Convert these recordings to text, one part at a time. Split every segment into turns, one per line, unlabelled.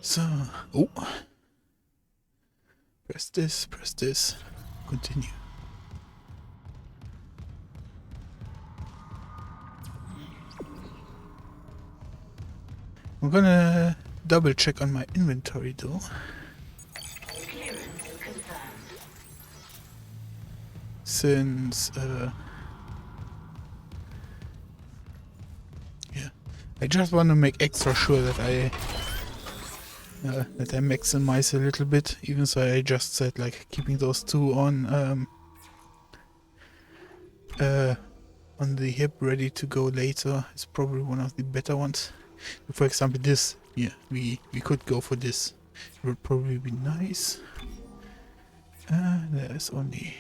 So, oh, press this, continue. I'm gonna double check on my inventory though. Since, yeah, I just want to make extra sure that I maximize a little bit, even so I just said like keeping those two on the hip ready to go later is probably one of the better ones. For example, this, yeah, we could go for this. It would probably be nice. There's only...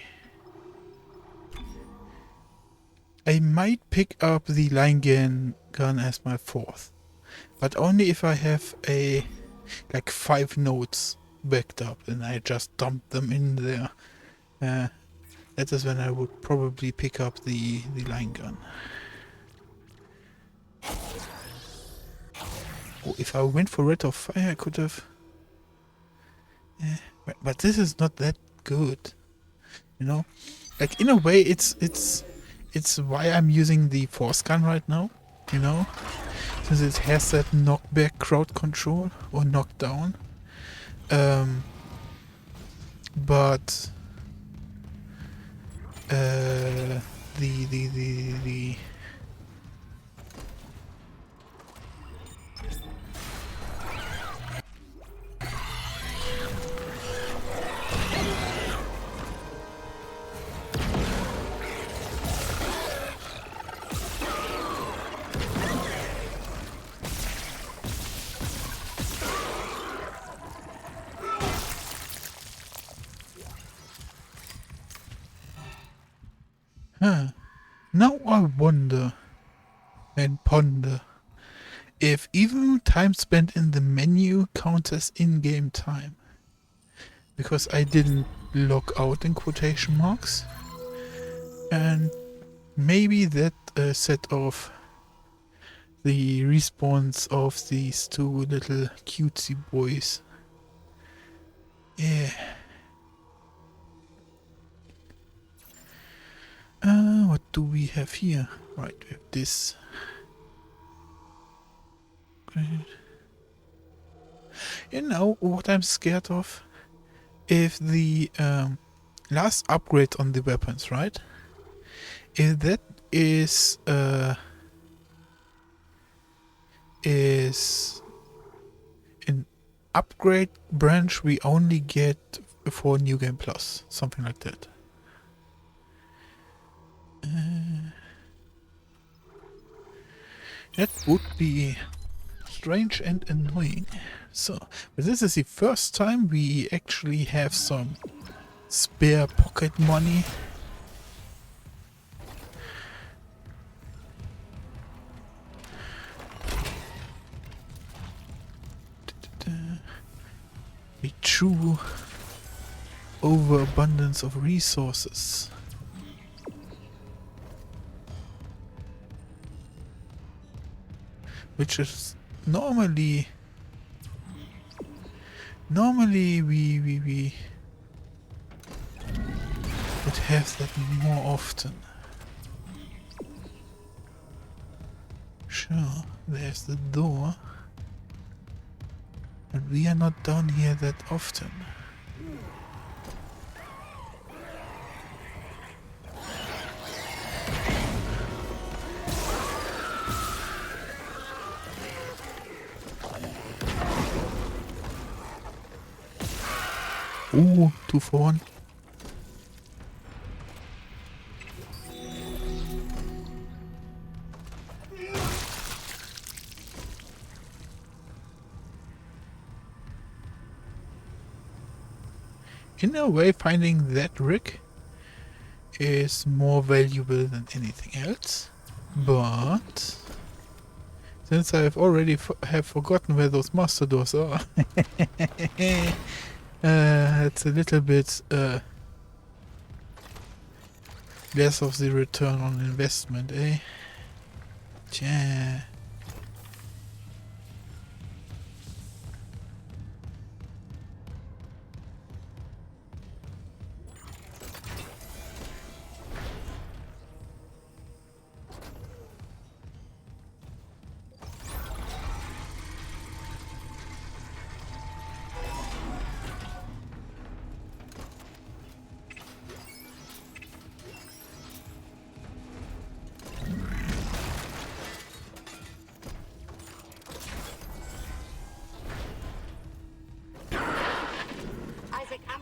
I might pick up the line gun as my fourth, but only if I have a like 5 nodes backed up and I just dump them in there. That is when I would probably pick up the line gun. Oh, if I went for Red of Fire, I could have... but this is not that good, you know? Like, in a way, it's why I'm using the Force gun right now, you know? Since it has that knockback crowd control, or knockdown. But... the Now I wonder and ponder if even time spent in the menu counts as in-game time. Because I didn't log out in quotation marks. And maybe that set off the respawns of these two little cutesy boys. Yeah. What do we have here? Right, we have this. Great. You know what I'm scared of? If the last upgrade on the weapons, right? If that is an upgrade branch we only get for New Game Plus, something like that. That would be strange and annoying. So, but this is the first time we actually have some spare pocket money. A true overabundance of resources. Which is normally we would have that more often. Sure, there's the door. And we are not down here that often. Ooh, 2 for 1. In a way, finding that rig is more valuable than anything else. But since I've already have forgotten where those master doors are, it's a little bit less of the return on investment, eh? Tja.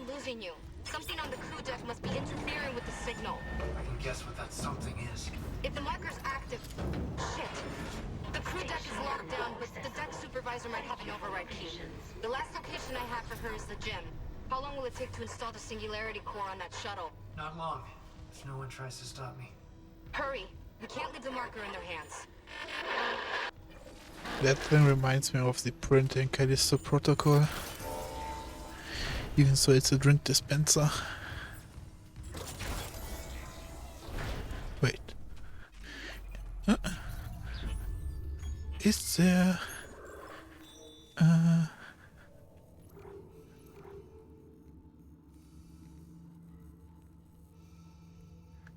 losing you. Something on the crew deck must be interfering with the signal.
I can guess what that something is.
If the marker's active... Shit. The crew deck is locked down, but the deck supervisor might have an override key. The last location I have for her is the gym. How long will it take to install the singularity core on that shuttle?
Not long, if no one tries to stop me.
Hurry. We can't leave the marker in their hands.
That then reminds me of the Print and Callisto protocol. Even so, it's a drink dispenser. Wait. Is there...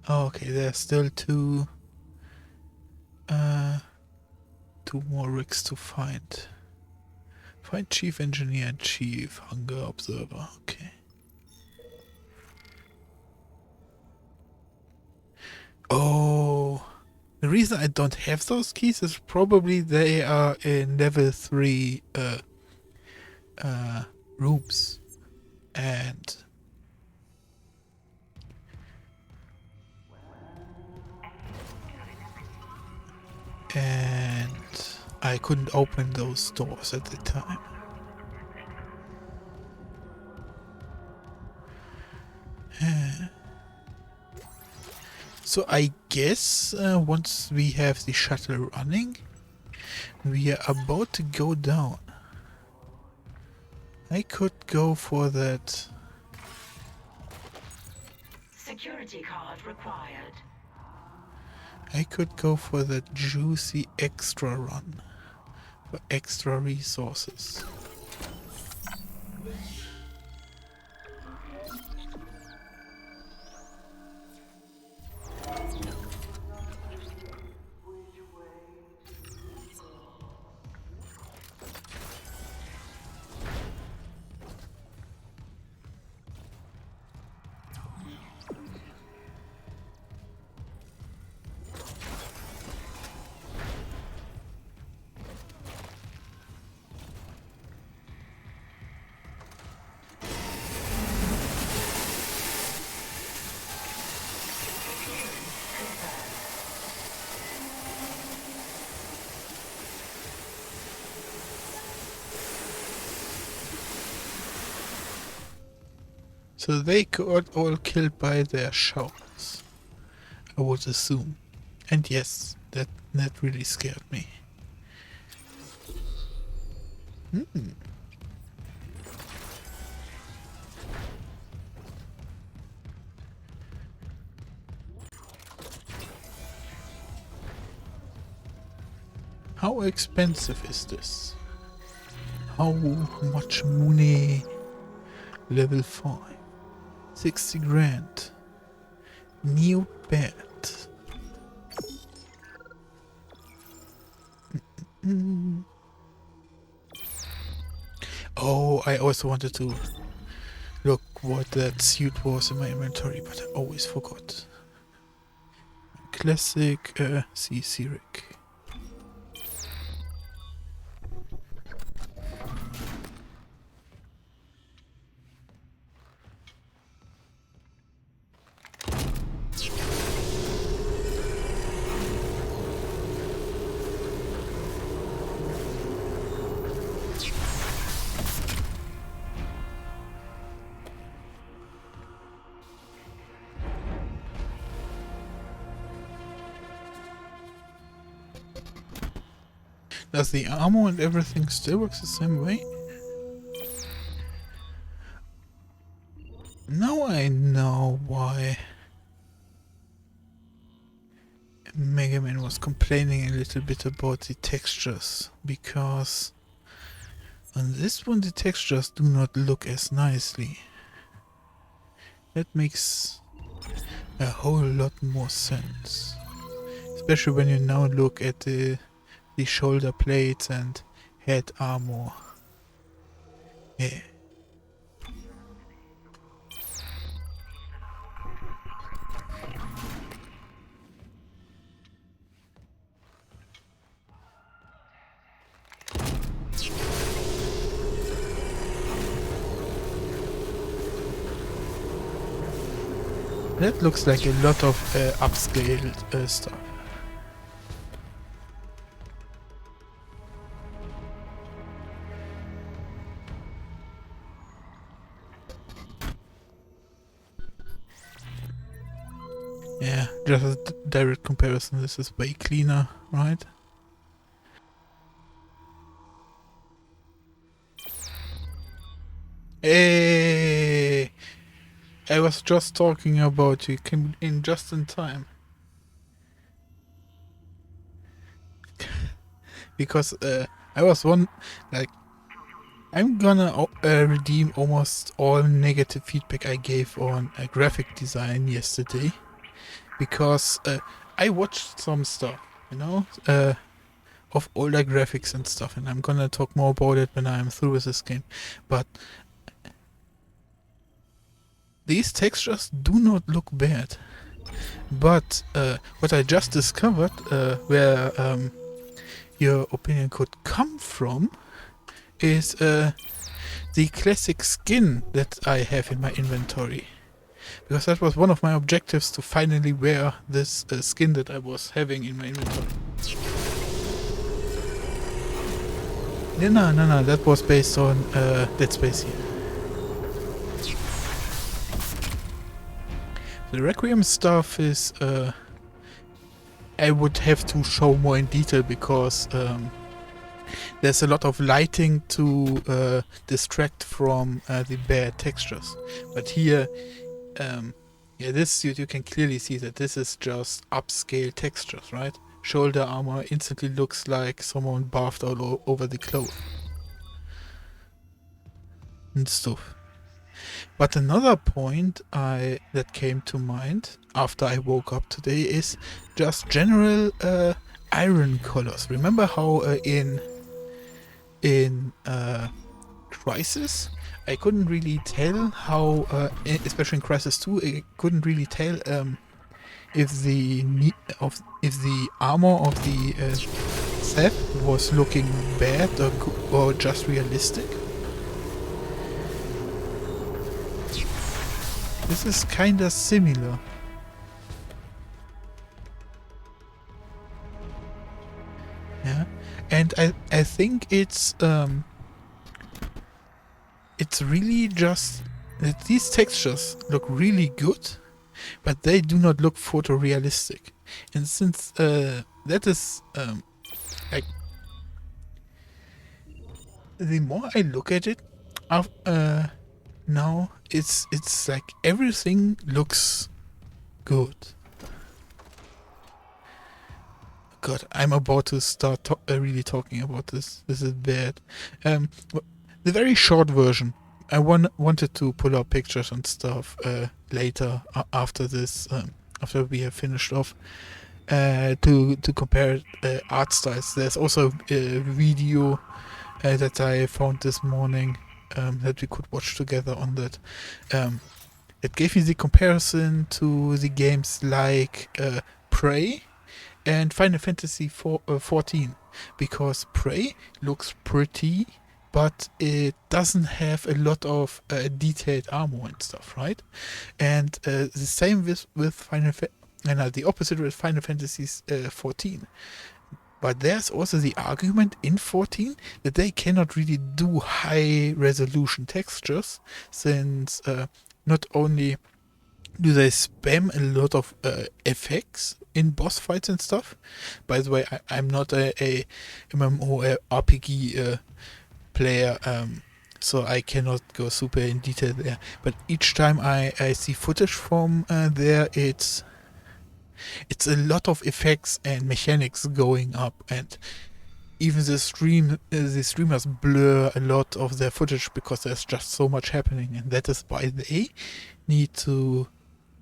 Oh, okay, there's still two more rigs to find. Find Chief Engineer and Chief Hunger Observer. Okay. Oh, the reason I don't have those keys is probably they are in level 3 rooms, and I couldn't open those doors at the time. So I guess once we have the shuttle running, we are about to go down. I could go for that.
Security card required.
I could go for that juicy extra run for extra resources. So they got all killed by their showers, I would assume. And yes, that really scared me. How expensive is this? How much money? Level 5. 60 grand. New bed. Oh, I also wanted to look what that suit was in my inventory, but I always forgot. Classic CC rig. Does the armor and everything still works the same way? Now I know why Mega Man was complaining a little bit about the textures, because on this one the textures do not look as nicely. That makes a whole lot more sense. Especially when you now look at the shoulder plates and head armor. Yeah. That looks like a lot of upscaled stuff. Yeah, just a direct comparison. This is way cleaner, right? Hey! I was just talking about you. Came in just in time. Because I was like, I'm gonna redeem almost all negative feedback I gave on graphic design yesterday. Because I watched some stuff, you know, of older graphics and stuff, and I'm gonna talk more about it when I'm through with this game. But these textures do not look bad. But what I just discovered, where your opinion could come from, is the classic skin that I have in my inventory. Because that was one of my objectives, to finally wear this skin that I was having in my inventory. No, that was based on Dead Space here. The Requiem stuff is, I would have to show more in detail because there's a lot of lighting to distract from the bad textures. But here, yeah, this you can clearly see that this is just upscale textures, right? Shoulder armor instantly looks like someone buffed all over the clothes and stuff. But another point that came to mind after I woke up today is just general iron colors. Remember how in Crisis, I couldn't really tell how, especially in Crisis 2, I couldn't really tell if the armor of the Seth was looking bad or just realistic. This is kinda similar. Yeah, and I think it's really just that these textures look really good, but they do not look photorealistic. And since that is like, the more I look at it, now it's like everything looks good. God, I'm about to start really talking about this. This is bad. The very short version. I wanted to pull up pictures and stuff later after this, after we have finished off, to compare art styles. There's also a video that I found this morning that we could watch together on that. It gave me the comparison to the games like Prey and Final Fantasy 14, because Prey looks pretty, but it doesn't have a lot of detailed armor and stuff, right? And the same with Final the opposite with Final Fantasy 14. But there's also the argument in 14 that they cannot really do high resolution textures, since not only do they spam a lot of effects in boss fights and stuff. By the way, I'm not a MMO RPG player, so I cannot go super in detail there. But each time I see footage from there, it's a lot of effects and mechanics going up, and even the streamers blur a lot of their footage because there's just so much happening, and that is why they need to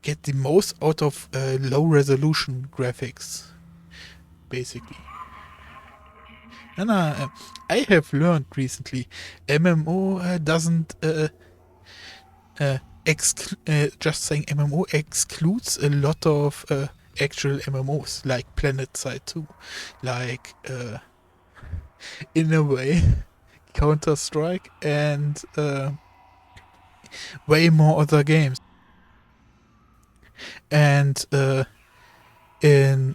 get the most out of low resolution graphics, basically. And I have learned recently, MMO doesn't just saying MMO excludes a lot of actual MMOs like PlanetSide 2, like in a way Counter-Strike, and way more other games. And in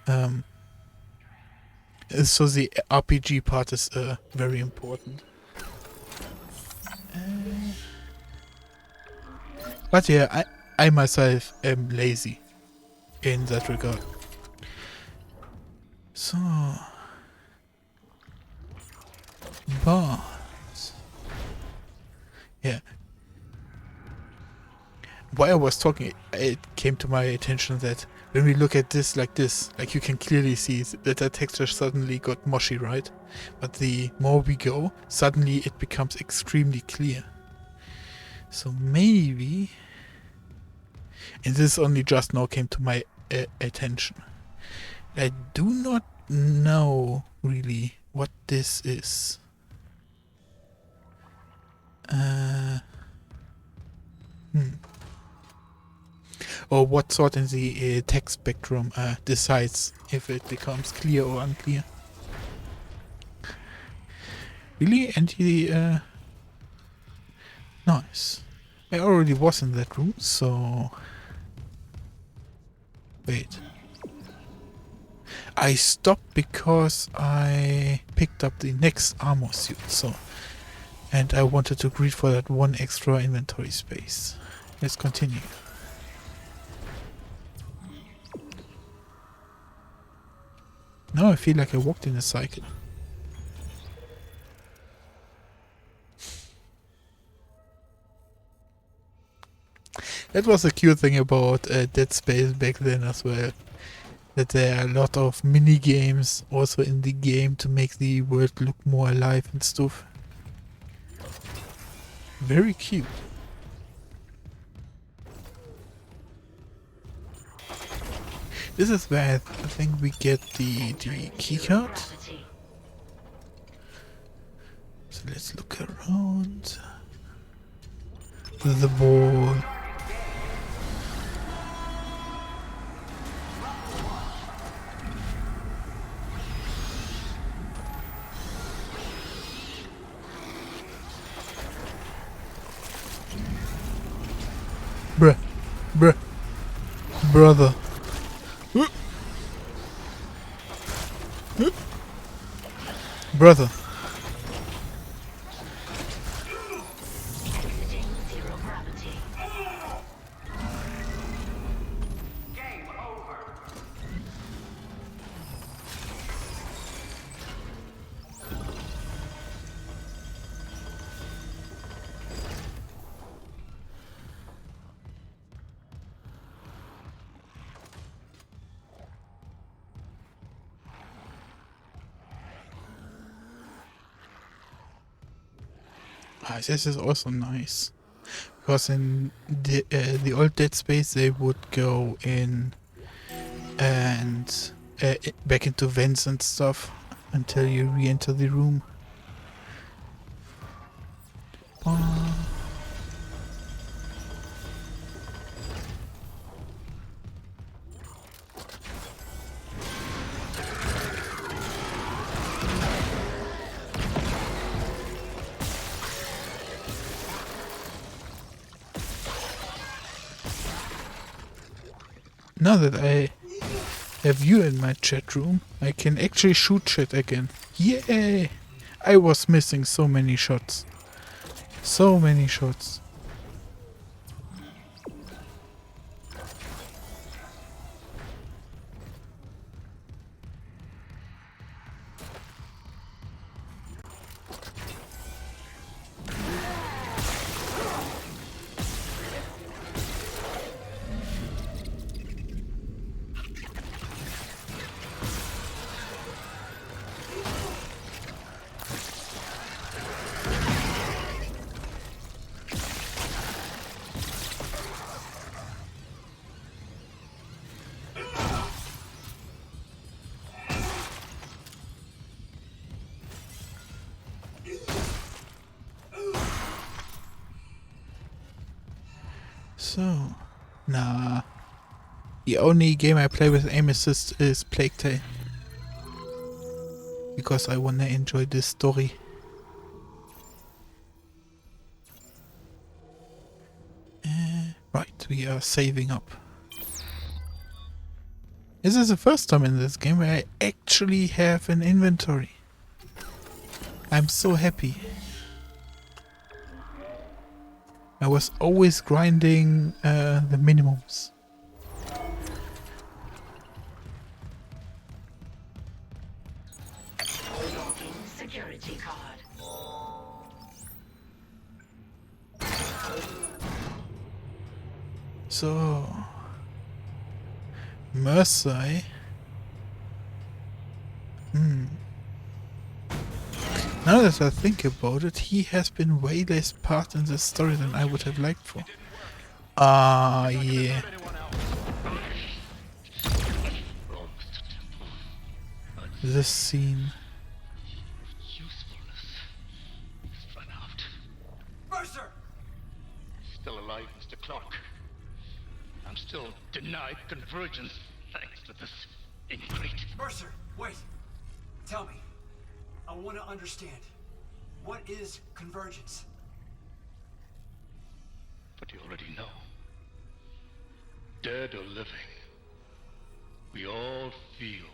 so the RPG part is very important. But yeah, I myself am lazy in that regard. So, but yeah, while I was talking, it came to my attention that when we look at this, like you can clearly see that the texture suddenly got mushy, right? But the more we go, suddenly it becomes extremely clear. So maybe, and this only just now came to my attention. I do not know really what this is. Or what sort in the text spectrum decides if it becomes clear or unclear. Really? And he, nice. I already was in that room, so... Wait. I stopped because I picked up the next armor suit, so... And I wanted to greet for that one extra inventory space. Let's continue. Now I feel like I walked in a cycle. That was a cute thing about Dead Space back then as well. That there are a lot of mini games also in the game to make the world look more alive and stuff. Very cute. This is where I think we get the keycard. So let's look around. The ball. Bruh. Bruh. Brother. Brother.
Exiting zero gravity.
Game over.
Ah, this is also nice. Because in the old Dead Space they would go in and back into vents and stuff until you re-enter the room. Now that I have you in my chat room, I can actually shoot shit again. Yay! I was missing so many shots. So many shots. So, nah. The only game I play with aim assist is Plague Tale. Because I wanna enjoy this story. Right, we are saving up. This is the first time in this game where I actually have an inventory. I'm so happy. I was always grinding the minimums.
Unlocking security card.
So, Mercy. Now that I think about it, he has been way less part in this story than I would have liked for. Ah, yeah. This scene.
Usefulness is run out.
Mercer!
Still alive, Mr. Clark. I'm still denied convergence thanks to this ingrate.
Mercer, wait. Tell me. I want to understand. What is convergence?
But you already know. Dead or living, we all feel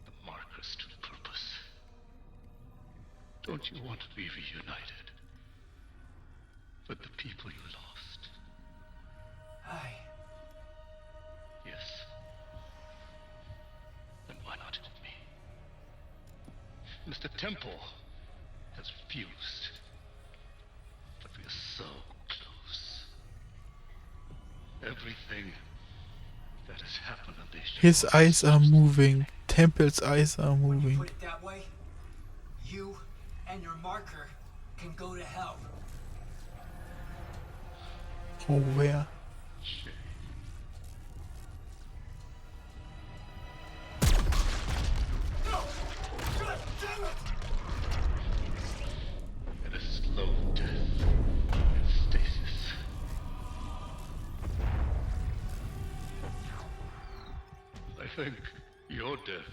the marker's true purpose. Don't you want to be reunited with the people you lost?
I...
Yes. Then why not help me? Mr. Temple has refused. But we are so close. Everything that has happened on this ship
His eyes are moving. Temple's eyes are
When you
moving.
put it that way, you and your marker can go to hell.
Oh, where?
and a slow death in stasis. I think your death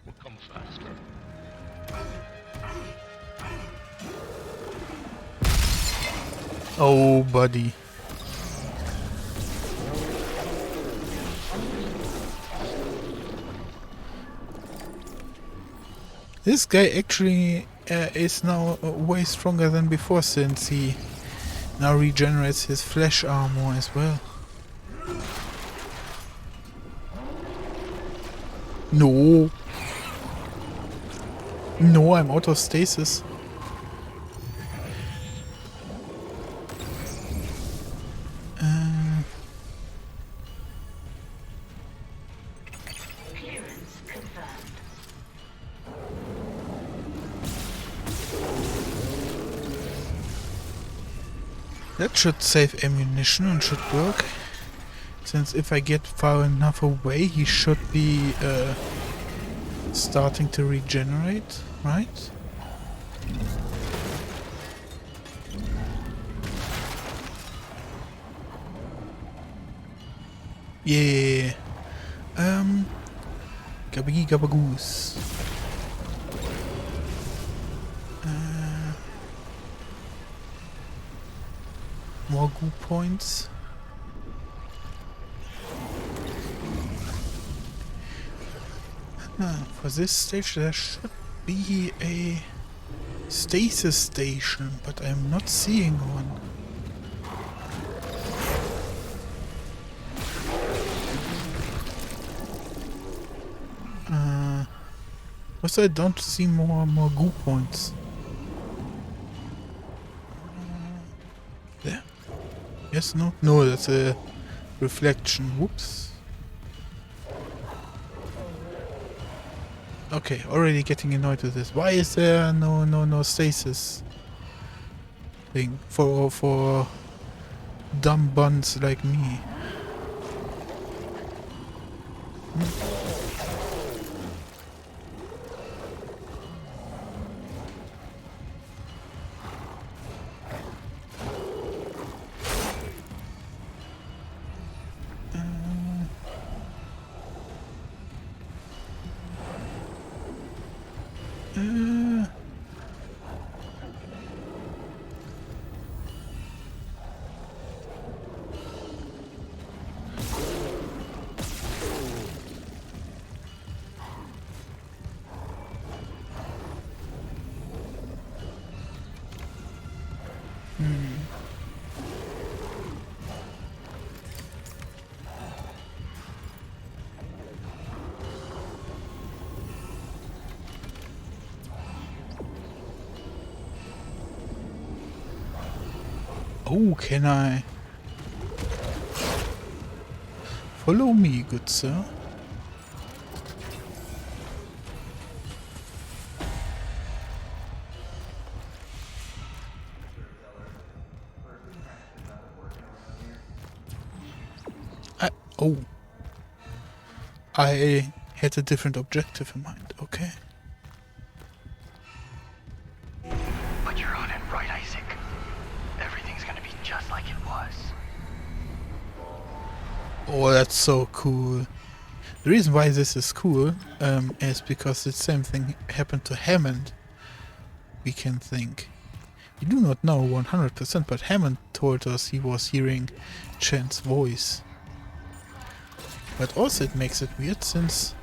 will come faster.
Oh, buddy. This guy actually is now way stronger than before, since he now regenerates his flesh armor as well. No. No, I'm out of stasis.
Clearance confirmed.
That should save ammunition and should work. Since if I get far enough away, he should be starting to regenerate, right? Yeah. Gabagee gabagoose. More goo points. For this stage there should be a stasis station, but I'm not seeing one. Also, I don't see more goo points. There. Yes, no? No, that's a reflection. Whoops. Okay, already getting annoyed with this. Why is there no stasis thing for dumb buns like me? Oh, can I? Follow me, good sir. Oh. I had a different objective in mind, okay.
But you're on it right, Isaac. Everything's gonna be just like it was.
Oh, that's so cool. The reason why this is cool is because the same thing happened to Hammond, we can think. We do not know 100%, but Hammond told us he was hearing Chan's voice. But also it makes it weird since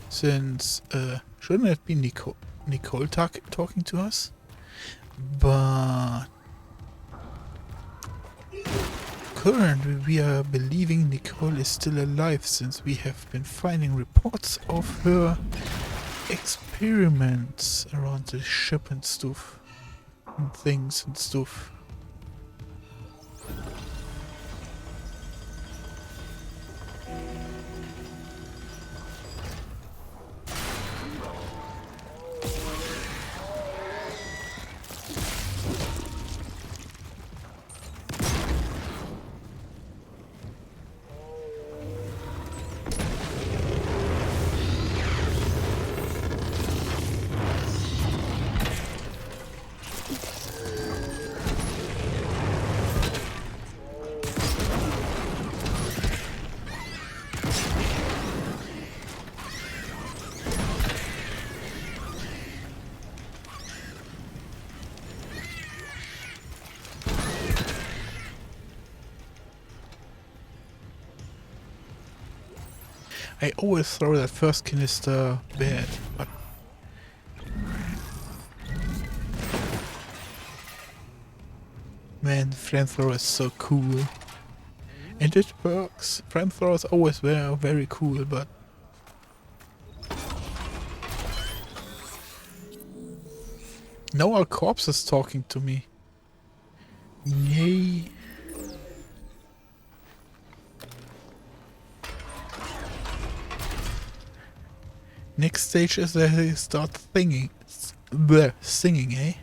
shouldn't it be Nicole talking to us? But currently we are believing Nicole is still alive since we have been finding reports of her experiments around the ship and stuff. And things and stuff. I always throw that first canister bad, but man, flamethrower is so cool. And it works. Flamethrowers always were very cool, but now our corpse is talking to me. Yay. Next stage is that they start singing. Singing, eh?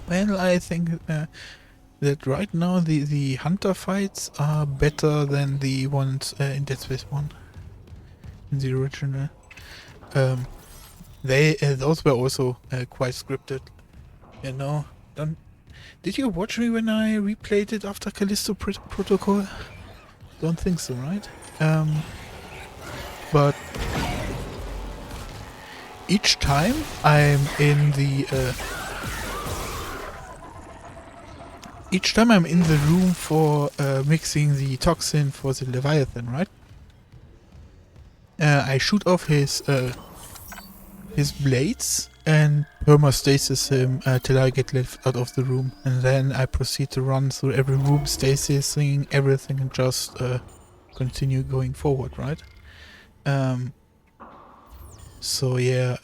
Well, I think that right now the hunter fights are better than the ones in Dead Space 1. In the original. Those were also quite scripted. You know, did you watch me when I replayed it after Callisto Protocol? Don't think so, right? But each time I'm in the room for mixing the toxin for the Leviathan, right? I shoot off his blades and permastasis him till I get left out of the room, and then I proceed to run through every room, stasising everything, and just continue going forward, right? So yeah,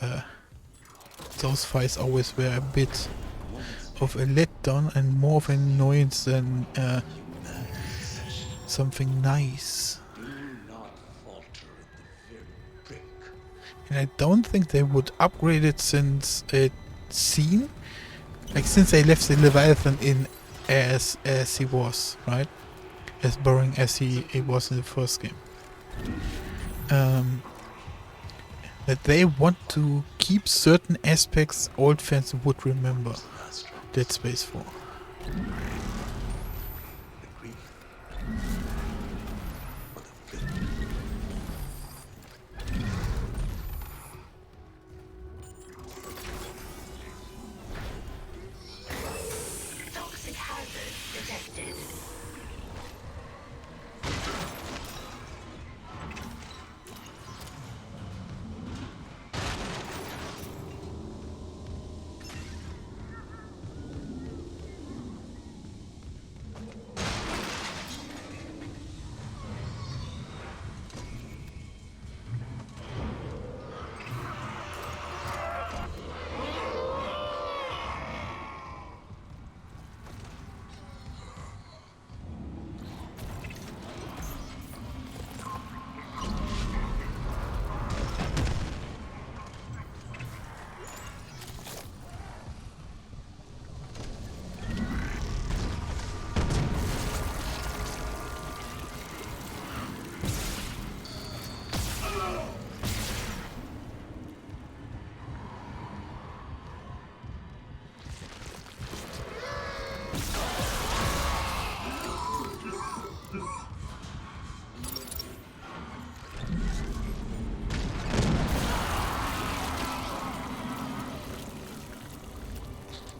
those fights always were a bit of a letdown and more of an annoyance than something nice. And I don't think they would upgrade it since it's seen. Like, since they left the Leviathan in as he was, right? As boring as he was in the first game. that they want to keep certain aspects old fans would remember Dead Space 4.
Toxic hazard detected.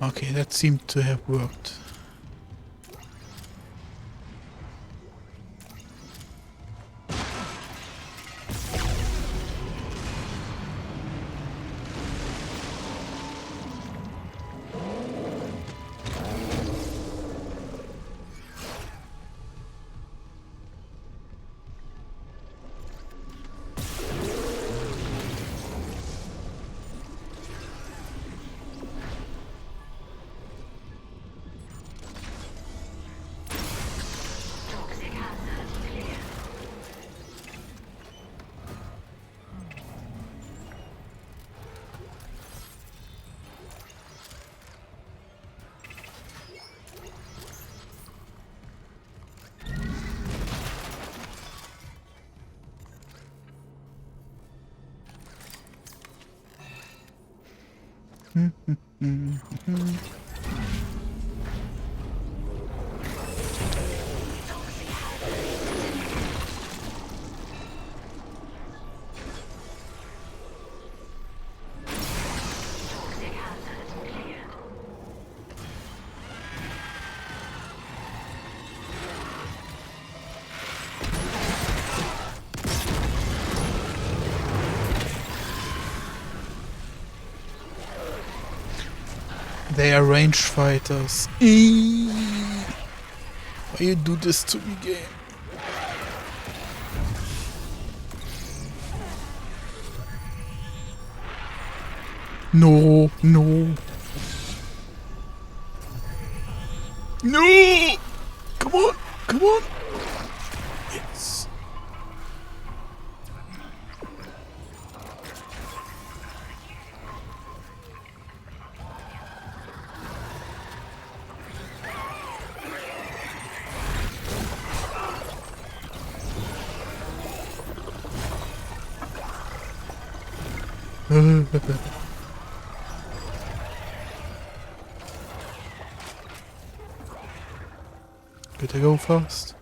Okay, that seemed to have worked.
Toxic hazard clear. Toxic hazard detected. Toxic hazard cleared.
They are ranged fighters. Eeeeee. Why you do this to me, game? No, no. No! Come on, come on. Yes. Better go fast.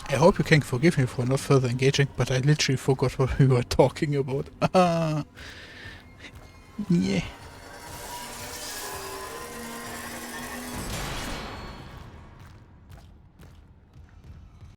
I hope you can forgive me for not further engaging, but I literally forgot what we were talking about. Yeah.